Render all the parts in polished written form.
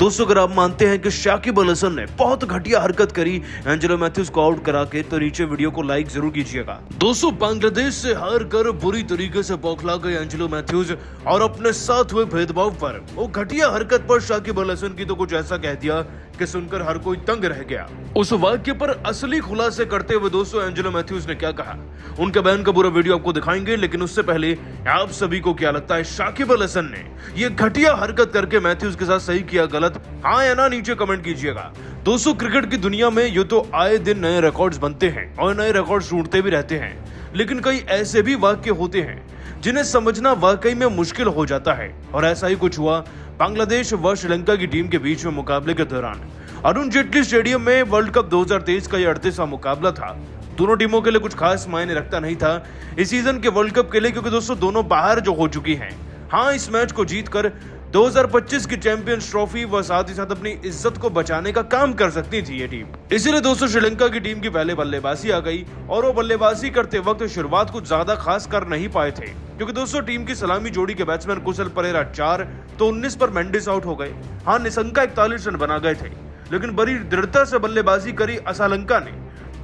दोस्तों अगर आप मानते हैं कि शाकिब अल हसन ने बहुत घटिया हरकत करी एंजेलो मैथ्यूज को आउट करा के, तो नीचे वीडियो को लाइक जरूर कीजिएगा। दोस्तों बांग्लादेश से हार कर बुरी तरीके से बौखला गए एंजेलो मैथ्यूज और अपने साथ हुए भेदभाव पर वो घटिया हरकत पर शाकिब अल हसन की तो कुछ ऐसा कह दिया कि सुनकर हर कोई तंग रह गया। उस वाक्य पर असली खुलासे करते हुए दोस्तों एंजेलो मैथ्यूज ने क्या कहा, उनके बयान का पूरा वीडियो आपको दिखाएंगे। लेकिन उससे पहले आप सभी को क्या लगता है, शाकिब अल हसन ने ये घटिया हरकत करके मैथ्यूज के साथ सही किया, गलत, हाँ या ना, नीचे कमेंट कीजिएगा। दोस्तों क्रिकेट की दुनिया में ये तो आए दिन नए रिकॉर्ड्स बनते हैं और नए रिकॉर्ड्स टूटते भी रहते हैं, लेकिन कई ऐसे भी वाक्य होते हैं जिन्हें समझना वाकई में मुश्किल हो जाता है। और ऐसा ही कुछ हुआ बांग्लादेश व श्रीलंका की टीम के बीच में मुकाबले के दौरान। अरुण जेटली स्टेडियम में वर्ल्ड कप 2023 का यह 38वां मुकाबला था। दोनों टीमों के लिए कुछ खास मायने रखता नहीं था इस सीजन के वर्ल्ड कप के लिए, क्योंकि दोस्तों दोनों बाहर जो हो चुकी हैं। हाँ, इस मैच को जीतकर 2025 की चैंपियंस ट्रॉफी व साथ ही साथ अपनी इज्जत को बचाने का काम कर सकती थी ये टीम। इसीलिए दोस्तों श्रीलंका की टीम की पहले बल्लेबाजी आ गई और वो बल्लेबाजी करते वक्त शुरुआत कुछ ज्यादा खास कर नहीं पाए थे, क्योंकि दोस्तों टीम की सलामी जोड़ी के बैट्समैन कुशल परेरा 4 तो 19 पर मेंडिस आउट हो गए। हाँ, निशंका 41 रन बना गए थे, लेकिन बड़ी दृढ़ता से बल्लेबाजी करी असलंका ने,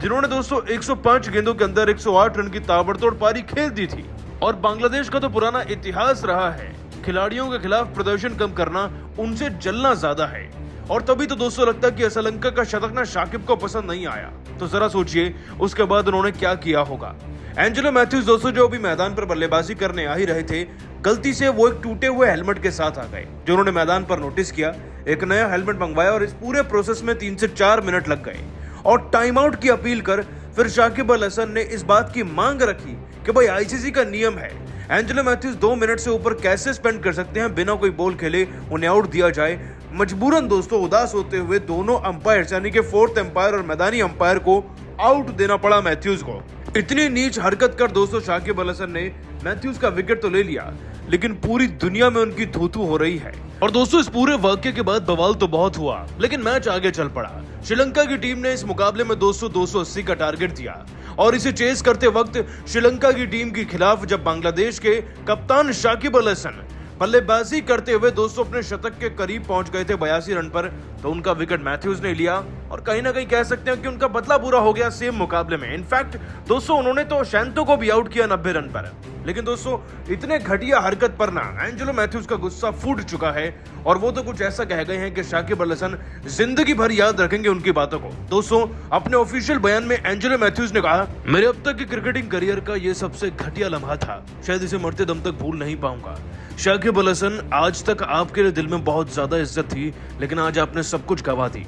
जिन्होंने दोस्तों 105 गेंदों के अंदर 108 रन की ताबड़तोड़ पारी खेल दी थी। और बांग्लादेश का तो पुराना इतिहास रहा है खिलाड़ियों के खिलाफ प्रदर्शन कम करना, उनसे जलना ज्यादा है। और तभी तो दोस्तों लगता है कि असलंका का शतक ना शाकिब को पसंद नहीं आया। तो जरा सोचिए उसके बाद उन्होंने क्या किया होगा। एंजेलो मैथ्यूज दोस्तों जो अभी मैदान पर बल्लेबाजी करने आ ही रहे थे, गलती से वो एक टूटे हुए हेलमेट के साथ आ गए। जो उन्होंने मैदान पर नोटिस किया, एक नया हेलमेट मंगवाया और इस पूरे प्रोसेस में 3 से 4 मिनट लग गए। और टाइम आउट की अपील कर फिर शाकिब अल हसन ने इस बात की मांग रखी कि भाई आईसीसी का नियम है, एंजेलो मैथ्यूज 2 मिनट से ऊपर कैसे स्पेंड कर सकते हैं बिना कोई बॉल खेले, उन्हें आउट दिया जाए। मजबूरन दोस्तों उदास होते हुए दोनों अंपायर यानी कि 4th अंपायर और मैदानी अंपायर को आउट देना पड़ा मैथ्यूज को। इतनी नीच हरकत कर दोस्तों शाकिब अल हसन ने मैथ्यूज का विकेट तो ले लिया, लेकिन पूरी दुनिया में उनकी थू-थू हो रही है। और दोस्तों इस पूरे वाक्य के बाद बवाल तो बहुत हुआ, लेकिन मैच आगे चल पड़ा। श्रीलंका की टीम ने इस मुकाबले में 280 का टारगेट दिया और इसे चेस करते वक्त श्रीलंका की टीम के खिलाफ जब बांग्लादेश के कप्तान शाकिब अल हसन बल्लेबाजी करते हुए दोस्तों अपने शतक के करीब पहुंच गए थे 82 रन पर, तो उनका विकेट मैथ्यूज ने लिया और कहीं ना कहीं कह सकते हैं कि उनका बदला पूरा हो गया सेम मुकाबले में। इनफैक्ट दोस्तों उन्होंने तो शैंतो को भी आउट किया 90 रन पर। लेकिन दोस्तों इतने घटिया हरकत पर ना एंजेलो मैथ्यूज का गुस्सा फूट चुका है और वो तो कुछ ऐसा कह गए हैं कि शाकिब अल हसन जिंदगी भर याद रखेंगे उनकी बातों को। दोस्तों अपने ऑफिशियल बयान में एंजेलो मैथ्यूज ने कहा, मेरे अब तक के क्रिकेटिंग करियर का ये सबसे घटिया लम्हा था, शायद इसे मरते दम तक भूल नहीं पाऊंगा। शाकिब अल हसन, आज तक आपके लिए दिल में बहुत ज्यादा इज्जत थी, लेकिन आज आपने सब कुछ गवा दी।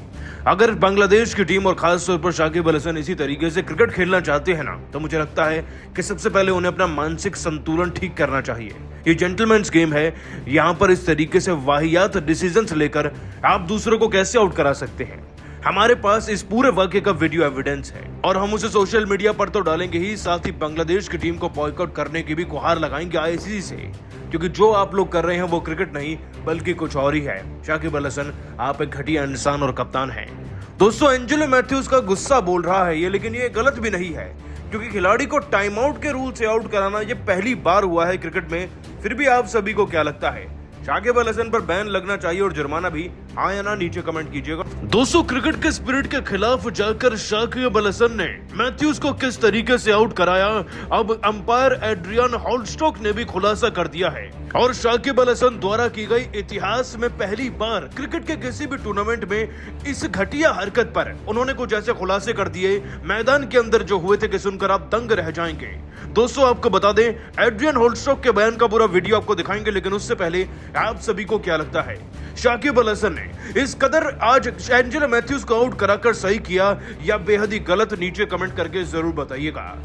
अगर बांग्लादेश की टीम और खास तौर पर शाकिब अल हसन इसी तरीके से क्रिकेट खेलना चाहते हैं ना, तो मुझे लगता है कि सबसे पहले उन्हें अपना मानसिक संतुलन ठीक करना चाहिए। ये जेंटलमैन्स गेम है, यहाँ पर इस तरीके से वाहियात डिसीजंस लेकर आप दूसरों को कैसे आउट करा सकते हैं। हमारे पास इस पूरे वाक्य का वीडियो एविडेंस है और हम उसे सोशल मीडिया पर तो डालेंगे ही, साथ ही बांग्लादेश की टीम को बॉयकॉट करने की भी गुहार लगाएंगे आईसीसी से, क्योंकि जो आप लोग कर रहे हैं वो क्रिकेट नहीं बल्कि कुछ और ही है। शाकिब अल हसन, आप एक घटिया इंसान और कप्तान हैं। दोस्तों एंजेलो मैथ्यूज का गुस्सा बोल रहा है ये, लेकिन ये गलत भी नहीं है, क्योंकि खिलाड़ी को टाइम आउट के रूल से आउट कराना ये पहली बार हुआ है क्रिकेट में। फिर भी आप सभी को क्या लगता है, शाकिब अल हसन पर बैन लगना चाहिए और जुर्माना भी, हाँ या ना, नीचे कमेंट कीजिएगा। दोस्तों क्रिकेट के स्पिरिट के खिलाफ जाकर शाकिब अल हसन ने मैथ्यूज को किस तरीके से आउट कराया, अब अंपायर एड्रियन हॉलस्टॉक ने भी खुलासा कर दिया है। और शाकिब अल हसन द्वारा की गई इतिहास में पहली बार क्रिकेट के किसी भी टूर्नामेंट में इस घटिया हरकत पर उन्होंने कुछ ऐसे खुलासे कर दिए मैदान के अंदर जो हुए थे कि सुनकर आप दंग रह जाएंगे। दोस्तों आपको बता दें, एड्रियन हॉलस्टॉक के बयान का पूरा वीडियो आपको दिखाएंगे, लेकिन उससे पहले आप सभी को क्या लगता है, शाकिब अल हसन ने इस कदर आज एंजेलो मैथ्यूज को आउट कराकर सही किया या बेहद ही गलत, नीचे कमेंट करके जरूर बताइएगा।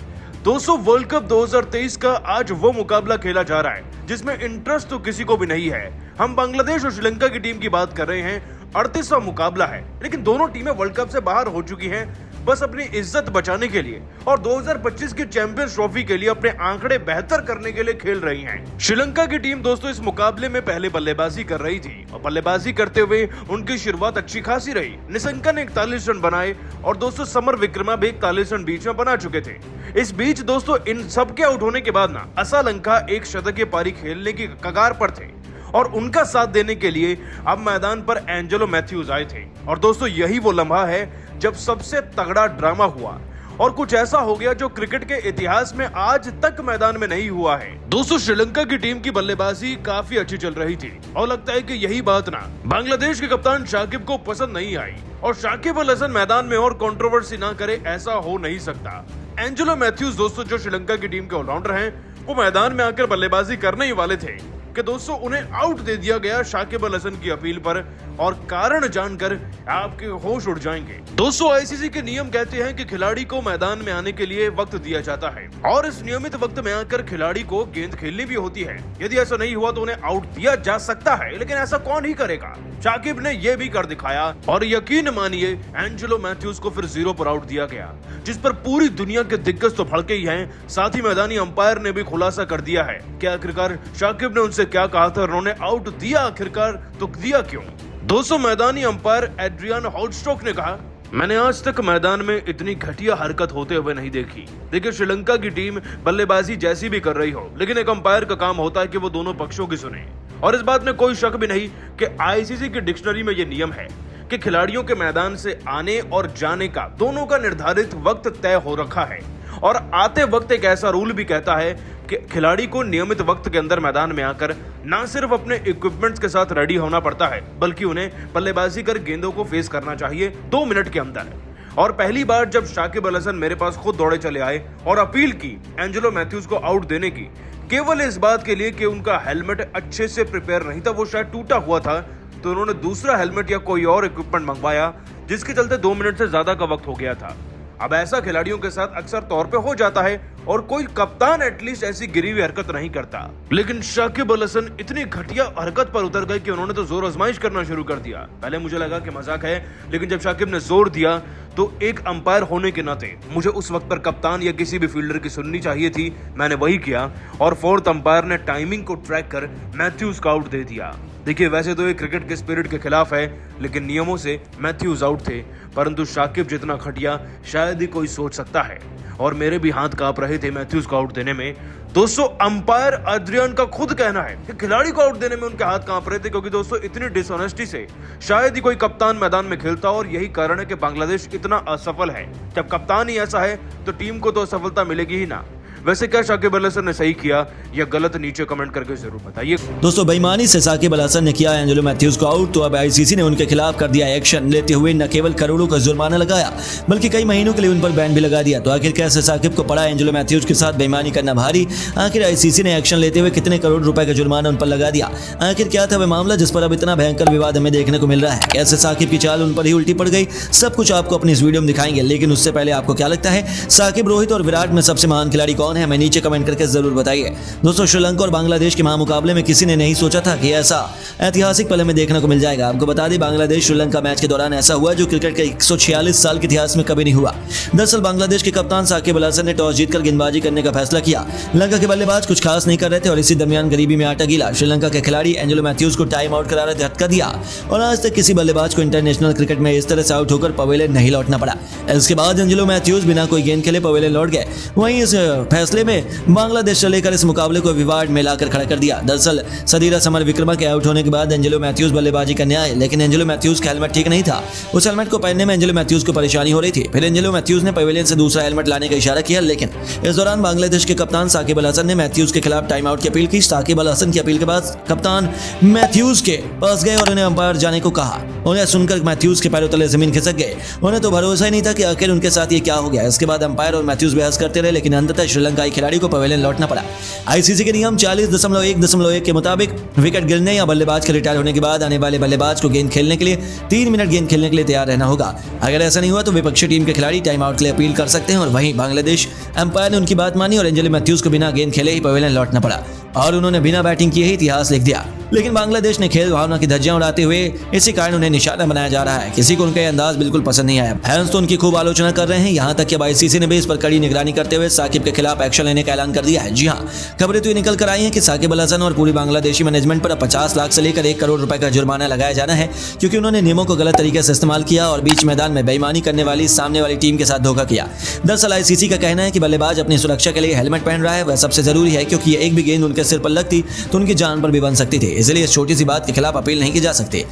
दोस्तों वर्ल्ड कप 2023 का आज वो मुकाबला खेला जा रहा है जिसमें इंटरेस्ट तो किसी को भी नहीं है। हम बांग्लादेश और श्रीलंका की टीम की बात कर रहे हैं। 38वां मुकाबला है, लेकिन दोनों टीमें वर्ल्ड कप से बाहर हो चुकी हैं, बस अपनी इज्जत बचाने के लिए और 2025 की चैंपियंस ट्रॉफी के लिए अपने आंकड़े बेहतर करने के लिए खेल रही हैं। श्रीलंका की टीम दोस्तों इस मुकाबले में पहले बल्लेबाजी कर रही थी और बल्लेबाजी करते हुए उनकी शुरुआत अच्छी खासी रही। निशंका ने 41 रन बनाए और दोस्तों समर विक्रमा भी 41 रन बीच में बना चुके थे। इस बीच दोस्तों इन सबके आउट होने के बाद ना असलंका एक शतकीय पारी खेलने की कगार पर थे और उनका साथ देने के लिए अब मैदान पर एंजेलो मैथ्यूज आए थे। और दोस्तों यही वो लम्हा है जब सबसे तगड़ा ड्रामा हुआ और कुछ ऐसा हो गया जो क्रिकेट के इतिहास में आज तक मैदान में नहीं हुआ है। दोस्तों श्रीलंका की टीम की बल्लेबाजी काफी अच्छी चल रही थी और लगता है कि यही बात ना बांग्लादेश के कप्तान शाकिब को पसंद नहीं आई और शाकिब अल हसन मैदान में और कंट्रोवर्सी ना करे, ऐसा हो नहीं सकता। एंजेलो मैथ्यूज दोस्तों जो श्रीलंका की टीम के ऑलराउंडर हैं, वो मैदान में आकर बल्लेबाजी करने ही वाले थे कि दोस्तों उन्हें आउट दे दिया गया शाकिब अल हसन की अपील पर, और कारण जानकर आपके होश उड़ जाएंगे। दोस्तों आईसीसी के नियम कहते हैं कि खिलाड़ी को मैदान में आने के लिए वक्त दिया जाता है और इस नियमित वक्त में आकर खिलाड़ी को गेंद खेलनी भी होती है। यदि ऐसा नहीं हुआ तो उन्हें आउट दिया जा सकता है, लेकिन ऐसा कौन ही करेगा। शाकिब ने यह भी कर दिखाया और यकीन मानिए एंजेलो मैथ्यूज को फिर 0 पर आउट दिया गया, जिस पर पूरी दुनिया के दिग्गज तो भड़के ही हैं, साथ ही मैदानी अंपायर ने भी खुलासा कर दिया है कि आखिरकार शाकिब ने उनसे क्या कहा था, उन्होंने आउट दिया आखिरकार तो दिया क्यों। दोस्तों मैदानी अंपायर एड्रियन हॉलस्टॉक ने कहा, मैंने आज तक मैदान में इतनी घटिया हरकत होते हुए नहीं देखी। देखिए श्रीलंका की टीम बल्लेबाजी जैसी भी कर रही हो, लेकिन एक अंपायर का काम होता है कि वो दोनों पक्षों की सुने। और इस बात में कोई शक भी नहीं कि आईसीसी की डिक्शनरी में ये नियम है कि खिलाड़ियों के मैदान से आने और जाने का दोनों का निर्धारित वक्त तय हो रखा है और आते वक्त एक ऐसा रूल भी कहता है कि खिलाड़ी को नियमित वक्त के अंदर मैदान में आकर न सिर्फ अपने इक्विपमेंट्स के साथ रेडी होना पड़ता है, बल्कि उन्हें बल्लेबाजी कर गेंदों को फेस करना चाहिए 2 मिनट के अंदर। और पहली बार जब शाकिब अल हसन मेरे पास खुद दौड़े चले आए और अपील की एंजेलो मैथ्यूज को आउट देने की, केवल इस बात के लिए कि उनका हेलमेट अच्छे से प्रिपेयर नहीं था, वो शायद टूटा हुआ था, तो उन्होंने दूसरा हेलमेट या कोई और इक्विपमेंट मंगवाया, जिसके चलते 2 मिनट से ज्यादा का वक्त हो गया था। अब ऐसा खिलाड़ियों के साथ अक्सर तौर पे हो जाता है और कोई कप्तान एटलीस्ट ऐसी गिरी हुई हरकत नहीं करता, लेकिन शाकिब अल हसन इतनी घटिया हरकत पर उतर गए कि उन्होंने तो जोर आजमाइश करना शुरू कर दिया। पहले मुझे लगा कि मजाक है, लेकिन जब शाकिब ने जोर दिया तो एक अंपायर होने के नाते मुझे उस वक्त पर कप्तान या किसी भी फील्डर की सुननी चाहिए थी। मैंने वही किया और 4th अंपायर ने टाइमिंग को ट्रैक कर मैथ्यूज का आउट दे दिया। देखिए वैसे तो ये क्रिकेट के स्पिरिट के खिलाफ है, लेकिन नियमों से मैथ्यूज आउट थे, परंतु शाकिब जितना घटिया शायद ही कोई सोच सकता है और मेरे भी हाथ कांप रहे थे मैथ्यूज को आउट देने में। दोस्तों अंपायर एड्रियन का खुद कहना है कि खिलाड़ी को आउट देने में उनके हाथ कांप रहे थे, क्योंकि दोस्तों इतनी डिसऑनेस्टी से शायद ही कोई कप्तान मैदान में खेलता, और यही कारण है कि बांग्लादेश इतना असफल है। जब कप्तान ही ऐसा है तो टीम को तो असफलता मिलेगी ही ना। वैसे क्या शाकिब अल हसन ने सही किया या गलत, नीचे कमेंट करके जरूर बताइए। दोस्तों बेईमानी से शाकिब अल हसन ने किया एंजेलो मैथ्यूज को आउट, तो अब आईसीसी ने उनके खिलाफ कर दिया एक्शन, लेते हुए न केवल करोड़ों का जुर्माना लगाया बल्कि कई महीनों के लिए उन पर बैन भी लगा दिया। तो आखिर कैसे शाकिब को पड़ा एंजेलो मैथ्यूज के साथ बेईमानी करना भारी? आखिर आईसीसी ने एक्शन लेते हुए कितने करोड़ रुपए का जुर्माना उन पर लगा दिया? आखिर क्या था वह मामला जिस पर अब इतना भयंकर विवाद हमें देखने को मिल रहा है? कैसे शाकिब की चाल उन पर ही उल्टी पड़ गई? सब कुछ आपको अपनी इस वीडियो में दिखाएंगे, लेकिन उससे पहले आपको क्या लगता है शाकिब, रोहित और विराट में सबसे महान खिलाड़ी कौन है? हमें नीचे कमेंट करके जरूर बताइए। दोस्तों श्रीलंका और बांग्लादेश के महामुकाबले में किसी ने नहीं सोचा था कि ऐसा ऐतिहासिक पल हमें देखने को मिल जाएगा। आपको बता दें बांग्लादेश श्रीलंका मैच के दौरान ऐसा हुआ जो क्रिकेट के 146 साल के इतिहास में कभी नहीं हुआ। दरअसल बांग्लादेश के कप्तान शाकिब अल हसन ने टॉस जीतकर गेंदबाजी करने का फैसला किया। लंका के बल्लेबाज कुछ खास नहीं कर रहे थे और इसी दरमियान गरीबी में आटा गीला श्रीलंका के खिलाड़ी एंजेलो मैथ्यूज को टाइम आउट करारा झटका दिया और आज तक किसी बल्लेबाज को इंटरनेशनल क्रिकेट में इस तरह से आउट होकर पवेलियन नहीं लौटना पड़ा। इसके बाद एंजेलो मैथ्यूज बिना कोई गेंद खेले पवेलियन लौट गए। वहीं इस फैसले में बांग्लादेश से लेकर इस मुकाबले को विवाद में लाकर खड़ा कर दिया। दरअसल सदीरा समरविक्रमा के आउट होने के बाद एंजेलो मैथ्यूज बल्लेबाजी करने आए, लेकिन एंजेलो मैथ्यूज का हेलमेट ठीक नहीं था। उस हेलमेट को पहनने में एंजेलो मैथ्यूज को परेशानी हो रही थी। फिर एंजेलो मैथ्यूज ने पवेलियन से दूसरा हेलमेट लाने का इशारा किया, लेकिन इस दौरान बांग्लादेश के कप्तान शाकिब अल हसन ने मैथ्यूज के खिलाफ टाइम आउट की अपील की। शाकिब अल हसन की अपील के बाद कप्तान मैथ्यूज के पास गए और उन्हें अंपायर जाने को कहा। उन्हें सुनकर मैथ्यूज के पैरों तले जमीन खिसक गए। उन्हें तो भरोसा ही नहीं था कि आखिर उनके साथ ये क्या हो गया। इसके बाद अंपायर और मैथ्यूज बहस करते रहे, लेकिन अंततः श्रीलंकाई खिलाड़ी को पवेलियन लौटना पड़ा। आईसीसी के नियम 40.1.1 के मुताबिक विकेट गिरने या बल्लेबाज के रिटायर होने के बाद आने वाले बल्लेबाज को गेंद खेलने के लिए 3 मिनट गेंद खेलने के लिए तैयार रहना होगा। अगर ऐसा नहीं हुआ तो विपक्षी टीम के खिलाड़ी टाइम आउट के लिए अपील कर सकते हैं। और वहीं बांग्लादेश अंपायर ने उनकी बात मानी और एंजेलो मैथ्यूज को बिना गेंद खेले ही पवेलियन लौटना पड़ा और उन्होंने बिना बैटिंग किए ही इतिहास लिख दिया। लेकिन बांग्लादेश ने खेल भावना की धज्जियां उड़ाते हुए इसी कारण उन्हें निशाना बनाया जा रहा है। किसी को उनका अंदाज बिल्कुल पसंद नहीं आया। फैंस तो उनकी खूब आलोचना कर रहे हैं, यहाँ तक कि अब आईसीसी ने भी इस पर कड़ी निगरानी करते हुए शाकिब के खिलाफ एक्शन लेने का ऐलान कर दिया है। जी हाँ, खबरें तो ये निकल कर आई हैं कि शाकिब अल हसन और पूरी बांग्लादेशी मैनेजमेंट पर 50 लाख से लेकर 1 करोड़ रुपए का जुर्माना लगाया जाना है, क्योंकि उन्होंने नियमों को गलत तरीके से इस्तेमाल किया और बीच मैदान में बेईमानी करने वाली सामने वाली टीम के साथ धोखा किया। दरअसल आईसीसी का कहना है कि बल्लेबाज अपनी सुरक्षा के लिए हेलमेट पहन रहा है, वह सबसे जरूरी है, क्योंकि एक भी गेंद उनके सिर पर लगती तो उनकी जान पर भी बन सकती थी। इसलिए इस छोटी सी बात के खिलाफ अपील नहीं की जा सकती।